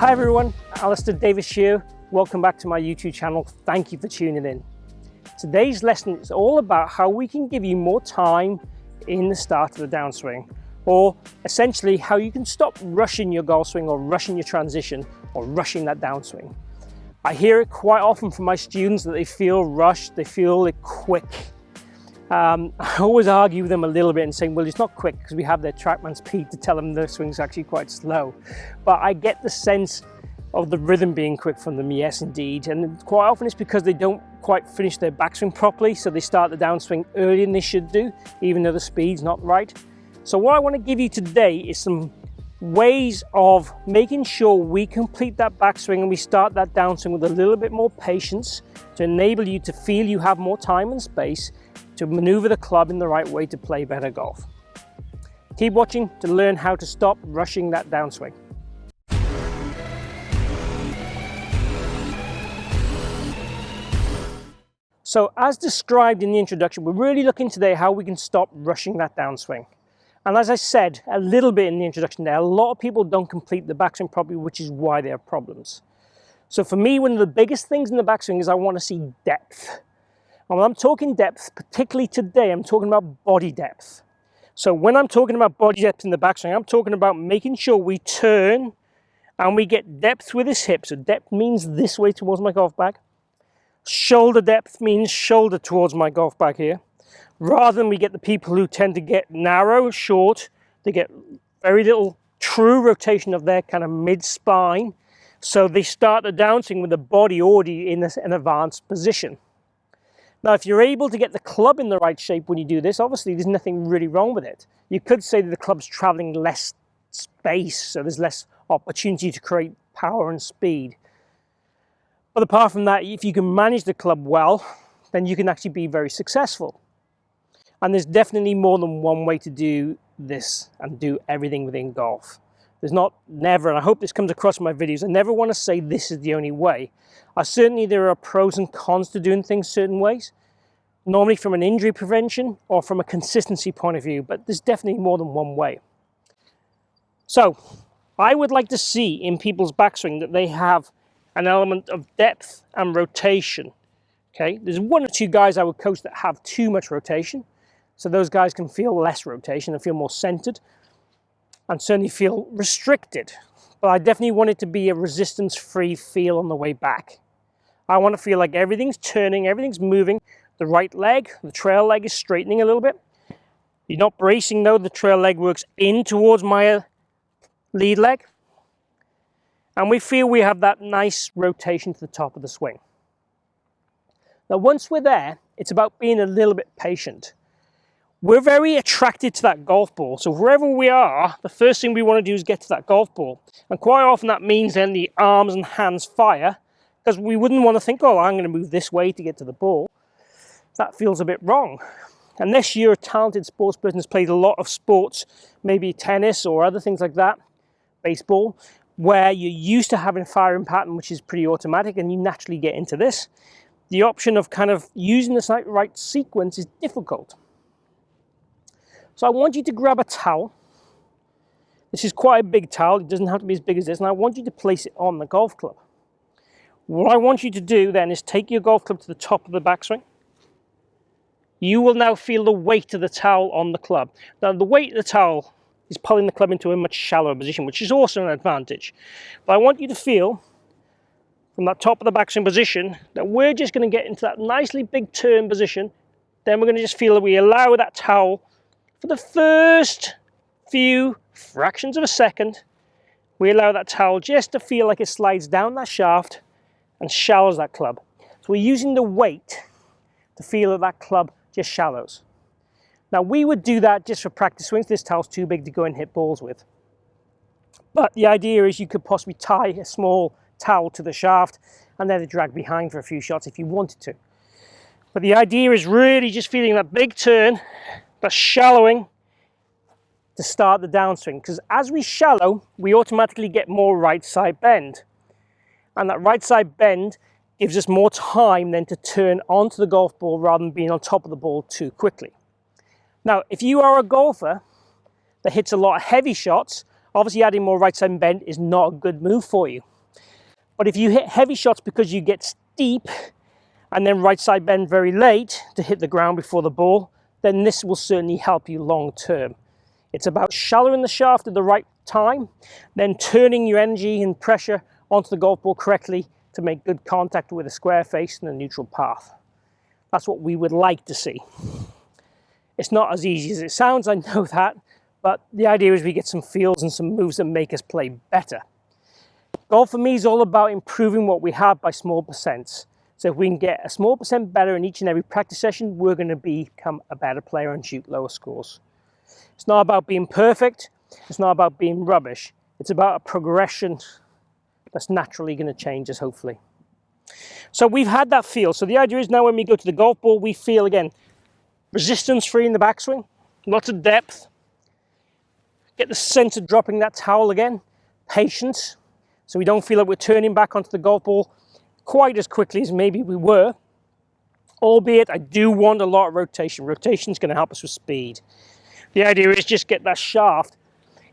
Hi everyone, Alistair Davies here. Welcome back to my YouTube channel. Thank you for tuning in. Today's lesson is all about how we can give you more time in the start of the downswing, or essentially how you can stop rushing your golf swing or rushing your transition or rushing that downswing. I hear it quite often from my students that they feel rushed, they feel it quick. I always argue with them a little bit and saying, well, it's not quick because we have their Trackman speed to tell them the swing's actually quite slow. But I get the sense of the rhythm being quick from them, yes indeed. And quite often it's because they don't quite finish their backswing properly, so they start the downswing earlier than they should do, even though the speed's not right. So what I want to give you today is some ways of making sure we complete that backswing and we start that downswing with a little bit more patience to enable you to feel you have more time and space to maneuver the club in the right way to play better golf. Keep watching to learn how to stop rushing that downswing. So as described in the introduction, we're really looking today how we can stop rushing that downswing. And as I said a little bit in the introduction there, a lot of people don't complete the backswing properly, which is why they have problems. So for me, one of the biggest things in the backswing is I want to see depth. And when I'm talking depth, particularly today, I'm talking about body depth. So when I'm talking about body depth in the backswing, I'm talking about making sure we turn and we get depth with this hip. So depth means this way towards my golf bag. Shoulder depth means shoulder towards my golf bag here. Rather than we get the people who tend to get narrow, short, they get very little true rotation of their kind of mid-spine. So they start the downswing with the body already in an advanced position. Now, if you're able to get the club in the right shape when you do this, obviously there's nothing really wrong with it. You could say that the club's traveling less space, so there's less opportunity to create power and speed. But apart from that, if you can manage the club well, then you can actually be very successful. And there's definitely more than one way to do this and do everything within golf. There's never, and I hope this comes across in my videos, I never want to say this is the only way. Certainly there are pros and cons to doing things certain ways, normally from an injury prevention or from a consistency point of view, but there's definitely more than one way. So I would like to see in people's backswing that they have an element of depth and rotation. Okay, there's one or two guys I would coach that have too much rotation, so those guys can feel less rotation and feel more centered and certainly feel restricted. But I definitely want it to be a resistance-free feel on the way back. I want to feel like everything's turning, everything's moving. The right leg, the trail leg is straightening a little bit. You're not bracing though, the trail leg works in towards my lead leg. And we feel we have that nice rotation to the top of the swing. Now once we're there, it's about being a little bit patient. We're very attracted to that golf ball. So wherever we are, the first thing we want to do is get to that golf ball. And quite often that means then the arms and hands fire, because we wouldn't want to think, oh, I'm going to move this way to get to the ball. That feels a bit wrong. Unless you're a talented sports person who's played a lot of sports, maybe tennis or other things like that, baseball, where you're used to having a firing pattern, which is pretty automatic, and you naturally get into this. The option of kind of using the right sequence is difficult. So I want you to grab a towel. This is quite a big towel. It doesn't have to be as big as this. And I want you to place it on the golf club. What I want you to do then is take your golf club to the top of the backswing. You will now feel the weight of the towel on the club. Now the weight of the towel is pulling the club into a much shallower position, which is also an advantage. But I want you to feel from that top of the backswing position that we're just going to get into that nicely big turn position. Then we're going to just feel that we allow that towel for the first few fractions of a second. We allow that towel just to feel like it slides down that shaft and shallows that club. So we're using the weight to feel that that club just shallows. Now we would do that just for practice swings. This towel's too big to go and hit balls with. But the idea is you could possibly tie a small towel to the shaft and let it drag behind for a few shots if you wanted to. But the idea is really just feeling that big turn, that shallowing to start the downswing. Because as we shallow, we automatically get more right side bend. And that right side bend gives us more time then to turn onto the golf ball rather than being on top of the ball too quickly. Now, if you are a golfer that hits a lot of heavy shots, obviously adding more right side bend is not a good move for you. But if you hit heavy shots because you get steep and then right side bend very late to hit the ground before the ball, then this will certainly help you long term. It's about shallowing the shaft at the right time, then turning your energy and pressure onto the golf ball correctly to make good contact with a square face and a neutral path. That's what we would like to see. It's not as easy as it sounds, I know that, but the idea is we get some feels and some moves that make us play better. Golf for me is all about improving what we have by small percents. So if we can get a small percent better in each and every practice session, we're going to become a better player and shoot lower scores. It's not about being perfect. It's not about being rubbish. It's about a progression that's naturally going to change us, hopefully. So we've had that feel. So the idea is now when we go to the golf ball, we feel, again, resistance free in the backswing, lots of depth. Get the sense of dropping that towel again. Patience, so we don't feel like we're turning back onto the golf ball quite as quickly as maybe we were. Albeit, I do want a lot of rotation. Rotation is going to help us with speed. The idea is just get that shaft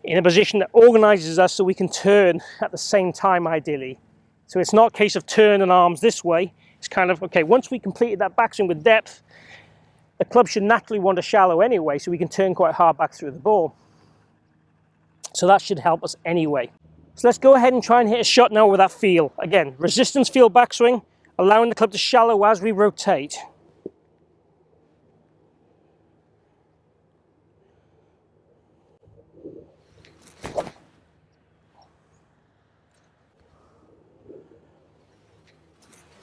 in a position that organizes us so we can turn at the same time, ideally. So it's not a case of turn and arms this way. It's kind of, okay, once we completed that backswing with depth, the club should naturally want to shallow anyway, so we can turn quite hard back through the ball. So that should help us anyway. So let's go ahead and try and hit a shot now with that feel. Again, resistance feel backswing, allowing the club to shallow as we rotate.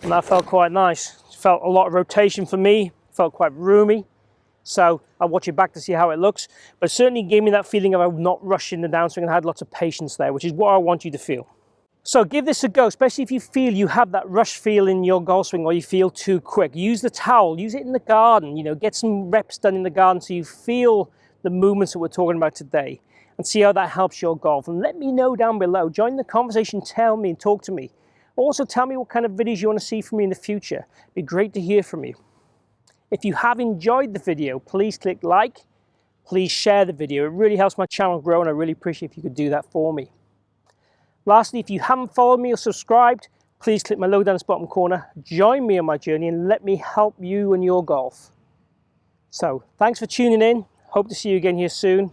And that felt quite nice. Felt a lot of rotation for me, felt quite roomy. So I'll watch it back to see how it looks. But it certainly gave me that feeling of not rushing the downswing, and I had lots of patience there, which is what I want you to feel. So give this a go, especially if you feel you have that rush feel in your golf swing or you feel too quick. Use the towel, use it in the garden, get some reps done in the garden so you feel the movements that we're talking about today and see how that helps your golf. And let me know down below. Join the conversation, tell me and talk to me. Also tell me what kind of videos you want to see from me in the future. It'd be great to hear from you. If you have enjoyed the video, please click like, please share the video. It really helps my channel grow and I really appreciate if you could do that for me. Lastly, if you haven't followed me or subscribed, please click my logo down the bottom corner, join me on my journey and let me help you in your golf. So, thanks for tuning in. Hope to see you again here soon.